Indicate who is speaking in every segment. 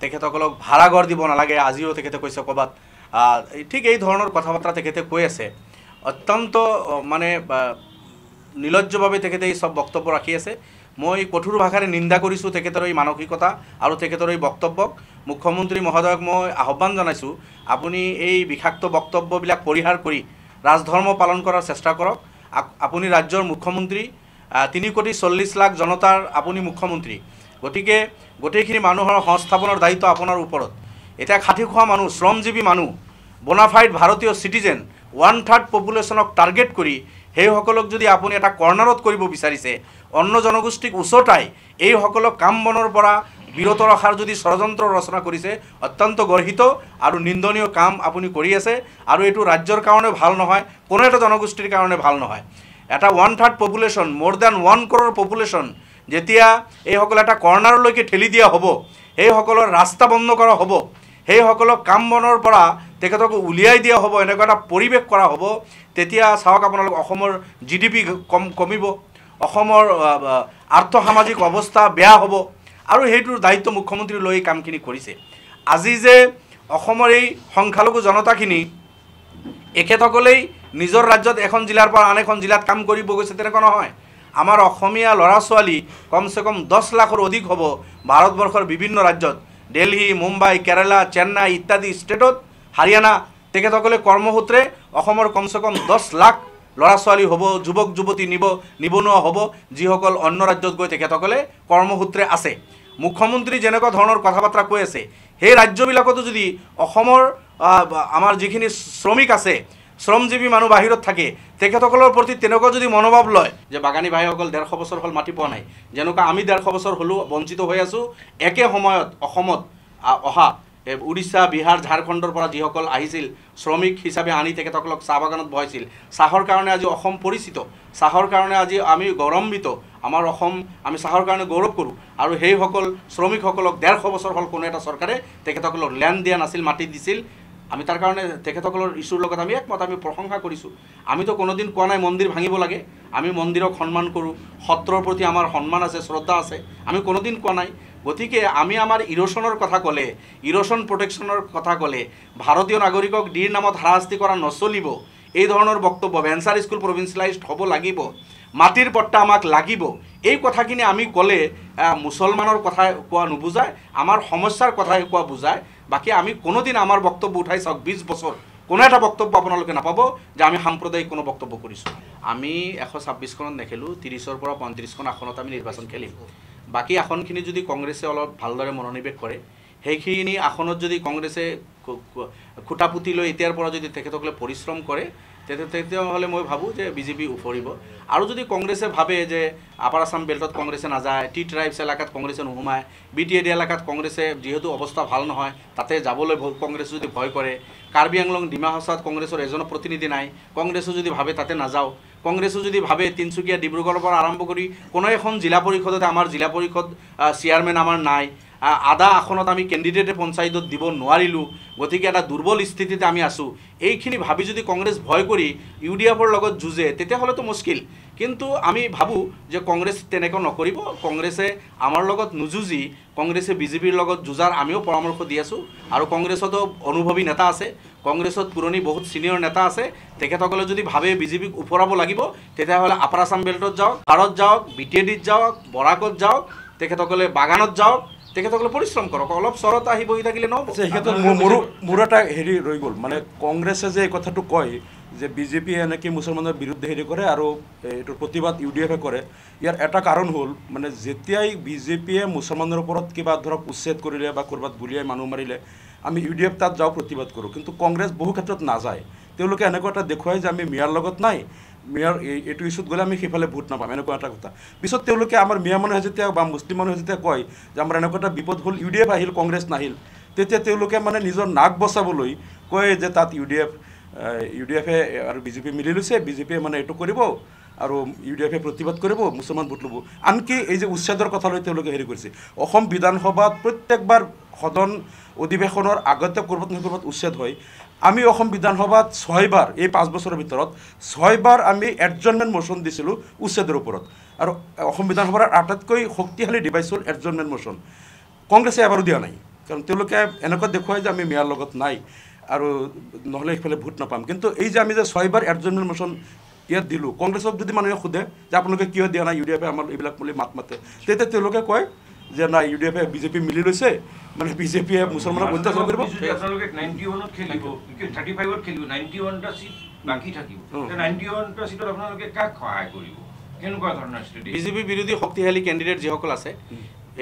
Speaker 1: তেখেতসকলক ভাড়াঘৰ দিব নালাগে আজিও তেখেতে কৈছে ক'ৰবাত ঠিক এই ধৰণৰ কথা বাৰ্তা তেখেতে কৈ আছে অত্যন্ত মানে নিলজ্জভাৱে তেখেতে এই সব বক্তব্য ৰাখি আছে মই কঠোৰ ভাষাৰে নিন্দা কৰিছোঁ তেখেতৰ এই মানসিকতা আৰু তেখেতৰ এই বক্তব্যক মুখ্যমন্ত্ৰী মহোদয়ক মই আহ্বান জনাইছোঁ আপুনি এই বিষাক্ত বক্তব্যবিলাক পৰিহাৰ কৰি ৰাজধৰ্ম পালন কৰাৰ চেষ্টা কৰক আপুনি ৰাজ্যৰ মুখ্যমন্ত্ৰী 3,40,00,000 লাখ জনতাৰ আপুনি মুখ্যমন্ত্ৰী গতিকে গোটেইখিনি মানুহৰ সংস্থাপনৰ দায়িত্ব আপোনাৰ ওপৰত এটা খাটি খোৱা মানুহ শ্ৰমজীৱী মানুহ বোনাফাইড ভাৰতীয় সিটিজেন 1/3 পপুলেশ্যনক টাৰ্গেট কৰি সেইসকলক যদি আপুনি এটা কৰ্নাৰত কৰিব বিচাৰিছে অন্য জনগোষ্ঠীক উচতাই এইসকলক কাম বনৰ পৰা বিৰত ৰখাৰ যদি ষড়যন্ত্ৰ ৰচনা কৰিছে অত্যন্ত গৰ্হিত আৰু নিন্দনীয় কাম আপুনি কৰি আছে আৰু এইটো ৰাজ্যৰ কাৰণে ভাল নহয় কোনো এটা জনগোষ্ঠীৰ কাৰণে ভাল নহয় এটা 1/3 পপুলেশ্যন মোৰ দেন 1 crore পপুলেশ্যন যেতিয়া এইসকল এটা কৰ্নাৰলৈকে ঠেলি দিয়া হ'ব এইসকলৰ ৰাস্তা বন্ধ কৰা হ'ব সেইসকলক কাম বনৰ পৰা তেখেতক উলিয়াই দিয়া হ'ব এনেকুৱা এটা পৰিৱেশ কৰা হ'ব তেতিয়া চাওক আপোনালোক অসমৰ GDP কমিব অসমৰ আৰ্থ সামাজিক অৱস্থা বেয়া হ'ব আৰু সেইটোৰ দায়িত্ব মুখ্যমন্ত্ৰী লৈ কামখিনি কৰিছে আজি যে অসমৰ এই সংখ্যালঘু জনতাখিনি এখেতসকলেই নিজৰ ৰাজ্যত এখন জিলাৰ পৰা আন এখন জিলাত কাম কৰিব গৈছে তেনেকুৱা নহয় আমাৰ অসমীয়া ল'ৰা ছোৱালী কমসে কম 10 লাখৰ অধিক হ'ব ভাৰতবৰ্ষৰ বিভিন্ন ৰাজ্যত দিল্লী মুম্বাই কেৰালা চেন্নাই ইত্যাদি ষ্টেটত হাৰিয়ানা তেখেতসকলে কৰ্মসূত্ৰে অসমৰ কমসে কম 10 লাখ ল'ৰা ছোৱালী হ'ব যুৱক যুৱতী নিবনুৱা হ'ব যিসকল অন্য ৰাজ্যত গৈ তেখেতসকলে কৰ্মসূত্ৰে আছে মুখ্যমন্ত্ৰী যেনেকুৱা ধৰণৰ কথা বাৰ্তা কৈ আছে সেই ৰাজ্যবিলাকতো যদি অসমৰ আমাৰ যিখিনি শ্ৰমিক আছে শ্ৰমজীৱী মানুহ বাহিৰত থাকে তেখেতসকলৰ প্ৰতি তেনেকুৱা যদি মনোভাৱ লয় যে বাগানী ভাইসকল 150 বছৰ হ'ল মাটি পোৱা নাই যেনেকুৱা আমি 150 বছৰ হ'লো বঞ্চিত হৈ আছোঁ একে সময়ত অসমত অহা উড়িষ্যা বিহাৰ ঝাৰখণ্ডৰ পৰা যিসকল আহিছিল শ্ৰমিক হিচাপে আনি তেখেতসকলক চাহ বাগানত বহাইছিল চাহৰ কাৰণে আজি অসম পৰিচিত চাহৰ কাৰণে আজি আমি গৌৰৱান্বিত আমাৰ অসম আমি চাহৰ কাৰণে গৌৰৱ কৰোঁ আৰু সেইসকল শ্ৰমিকসকলক 150 বছৰ হ'ল কোনো এটা চৰকাৰে তেখেতসকলক ল্যান্ড দিয়া নাছিল মাটি দিছিল আমি তাৰ কাৰণে তেখেতসকলৰ ইছ্যুৰ লগত আমি একমত আমি প্ৰশংসা কৰিছোঁ আমিতো কোনোদিন কোৱা নাই মন্দিৰ ভাঙিব লাগে আমি মন্দিৰক সন্মান কৰোঁ সত্ৰৰ প্ৰতি আমাৰ সন্মান আছে শ্ৰদ্ধা আছে আমি কোনোদিন কোৱা নাই গতিকে আমি আমাৰ ইৰোশনৰ কথা ক'লে ইৰোশন প্ৰটেকশ্যনৰ কথা ক'লে ভাৰতীয় নাগৰিকক ডিৰ নামত হাৰাশাস্তি কৰা নচলিব এই ধৰণৰ বক্তব্য ভেঞ্চাৰ স্কুল প্ৰভিন্সিয়েলাইজড হ'ব লাগিব মাটিৰ পট্টা আমাক লাগিব এই কথাখিনি আমি ক'লে মুছলমানৰ কথা কোৱা নুবুজায় আমাৰ সমস্যাৰ কথা কোৱা বুজায় বাকি আমি কোনোদিন আমাৰ বক্তব্য উঠাই চাওক 20 বছৰ কোনো এটা বক্তব্য আপোনালোকে নাপাব যে আমি সাম্প্ৰদায়িক কোনো বক্তব্য কৰিছোঁ আমি 126 খনত নেখেলোঁ 30ৰ পৰা 35খন আসনত আমি নিৰ্বাচন খেলিম বাকি আসনখিনি যদি কংগ্ৰেছে অলপ ভালদৰে মনোনিৱেশ কৰে সেইখিনি আসনত যদি কংগ্ৰেছে খুটা পুতি লৈ এতিয়াৰ পৰা যদি তেখেতসকলে পৰিশ্ৰম কৰে তেতিয়াহ'লে মই ভাবোঁ যে বিজেপি উফৰিব আৰু যদি কংগ্ৰেছে ভাবে যে আপাৰ আসাম বেল্টত কংগ্ৰেছে নাযায় টি ট্ৰাইবছ এলেকাত কংগ্ৰেছে নোসোমায় BTAD এলেকাত কংগ্ৰেছে যিহেতু অৱস্থা ভাল নহয় তাতে যাবলৈ কংগ্ৰেছে যদি ভয় কৰে কাৰ্বি আংলং ডিমা হাছাওত কংগ্ৰেছৰ এজনো প্ৰতিনিধি নাই কংগ্ৰেছে যদি ভাবে তাতে নাযাওঁ কংগ্ৰেছে যদি ভাবে তিনচুকীয়া ডিব্ৰুগড়ৰ পৰা আৰম্ভ কৰি কোনো এখন জিলা পৰিষদতে আমাৰ জিলা পৰিষদ চেয়াৰমেন আমাৰ নাই আধা আসনত আমি কেণ্ডিডেটে পঞ্চায়তত দিব নোৱাৰিলোঁ গতিকে এটা দুৰ্বল স্থিতিতে আমি আছোঁ এইখিনি ভাবি যদি কংগ্ৰেছ ভয় কৰি UDFৰ লগত যুঁজে তেতিয়াহ'লেতো মুস্কিল কিন্তু আমি ভাবোঁ যে কংগ্ৰেছ তেনেকৈ নকৰিব কংগ্ৰেছে আমাৰ লগত নুযুঁজি কংগ্ৰেছে বিজেপিৰ লগত যুঁজাৰ আমিও পৰামৰ্শ দি আছোঁ আৰু কংগ্ৰেছতো অনুভৱী নেতা আছে কংগ্ৰেছত পুৰণি বহুত সিনিয়ৰ নেতা আছে তেখেতসকলে যদি ভাবে বিজেপিক উপৰাব লাগিব তেতিয়াহ'লে আপাৰ আসাম বেল্টত যাওক পাৰত যাওক BTADত যাওক বৰাকত যাওক তেখেতসকলে বাগানত যাওক তেখেতসকলে পৰিশ্ৰম কৰক অলপ চৰত আহি বহি থাকিলে নহ'ব
Speaker 2: মোৰ এটা হেৰি ৰৈ গ'ল মানে কংগ্ৰেছে যে এই কথাটো কয় যে বিজেপি এনেকৈ মুছলমানৰ বিৰুদ্ধে হেৰি কৰে আৰু এইটোৰ প্ৰতিবাদ UDFে কৰে ইয়াৰ এটা কাৰণ হ'ল মানে যেতিয়াই বিজেপিয়ে মুছলমানৰ ওপৰত কিবা ধৰক উচ্ছেদ কৰিলে বা ক'ৰবাত গুলিয়াই মানুহ মাৰিলে আমি UDF তাত যাওঁ প্ৰতিবাদ কৰোঁ কিন্তু কংগ্ৰেছ বহু ক্ষেত্ৰত নাযায় তেওঁলোকে এনেকুৱা এটা দেখুৱায় যে আমি মিয়াৰ লগত নাই মিয়াৰ এইটো ইছ্যুত গ'লে আমি সেইফালে ভোট নাপাম এনেকুৱা এটা কথা পিছত তেওঁলোকে আমাৰ মিয়া মানুহে যেতিয়া বা মুছলিম মানুহে যেতিয়া কয় যে আমাৰ এনেকুৱা এটা বিপদ হ'ল UDF আহিল কংগ্ৰেছ নাহিল তেতিয়া তেওঁলোকে মানে নিজৰ নাক বচাবলৈ কয় যে তাত UDFে আৰু বিজেপি মিলি লৈছে বিজেপিয়ে মানে এইটো কৰিব আৰু UDFে প্ৰতিবাদ কৰিব মুছলমান ভোট ল'ব আনকি এই যে উচ্ছেদৰ কথালৈ তেওঁলোকে হেৰি কৰিছে অসম বিধানসভাত প্ৰত্যেকবাৰ সদন অধিৱেশনৰ আগতে ক'ৰবাত নহয় ক'ৰবাত উচ্ছেদ হয় আমি অসম বিধানসভাত 6 বাৰ এই 5 বছৰৰ ভিতৰত 6 বাৰ আমি এডজৰ্নমেণ্ট মোশ্যন দিছিলোঁ উচ্ছেদৰ ওপৰত আৰু অসম বিধানসভাৰ আটাইতকৈ শক্তিশালী ডিভাইচ হ'ল এডজৰ্নমেণ্ট মোশ্যন কংগ্ৰেছে এবাৰো দিয়া নাই কাৰণ তেওঁলোকে এনেকুৱা দেখুৱায় যে আমি মেয়াৰ লগত নাই আৰু নহ'লে এইফালে ভোট নাপাম। কিন্তু এই যে আমি যে 6বাৰ এডজৰ্ণমেণ্ট মোশ্যন ইয়াত দিলোঁ, কংগ্ৰেছক যদি মানুহে সোধে যে আপোনালোকে কিয় দিয়া নাই, UDF আমাৰ এইবিলাক বুলি মাত মাতে, তেতিয়া তেওঁলোকে কয় যে নাই UDF বিজেপি মিলি লৈছে, মানে বিজেপিয়ে মুছলমানক অত্যাচাৰ কৰিব।
Speaker 3: আপোনালোকে 91ত খেলিব, 35ত খেলিব, 91টা চিট বাকী থাকিব, 91টা চিটত আপোনালোকে কাক সহায় কৰিব, কেনেকুৱা ধৰণৰ ষ্ট্ৰেটেজি?
Speaker 1: বিজেপি বিৰোধী শক্তিশালী কেণ্ডিডেট যিসকল আছে,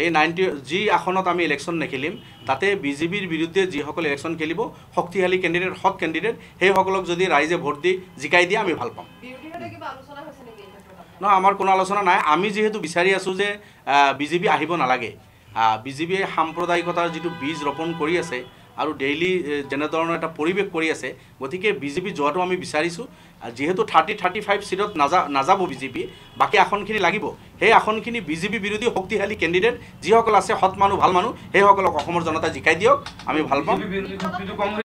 Speaker 1: এই 90 যি আসনত আমি ইলেকশ্যন নেখেলিম, তাতে বিজেপিৰ বিৰুদ্ধে যিসকল ইলেকশ্যন খেলিব শক্তিশালী কেণ্ডিডেট, সৎ কেণ্ডিডেট, সেইসকলক যদি ৰাইজে ভোট দি জিকাই দিয়ে আমি ভাল পাম। নহয়, আমাৰ কোনো আলোচনা নাই। আমি যিহেতু বিচাৰি আছোঁ যে বিজেপি আহিব নালাগে। বিজেপিয়ে সাম্প্ৰদায়িকতাৰ যিটো বীজ ৰোপণ কৰি আছে আৰু ডেইলি যেনেধৰণৰ এটা পৰিৱেশ কৰি আছে, গতিকে বিজেপি যোৱাটো আমি বিচাৰিছোঁ। যিহেতু 35 চিটত নাযাব বিজেপি, বাকী আসনখিনি লাগিব। সেই আসনখিনি বিজেপি বিৰোধী শক্তিশালী কেণ্ডিডেট যিসকল আছে, সৎ মানুহ, ভাল মানুহ, সেইসকলক অসমৰ জনতাই জিকাই দিয়ক, আমি ভাল পাম।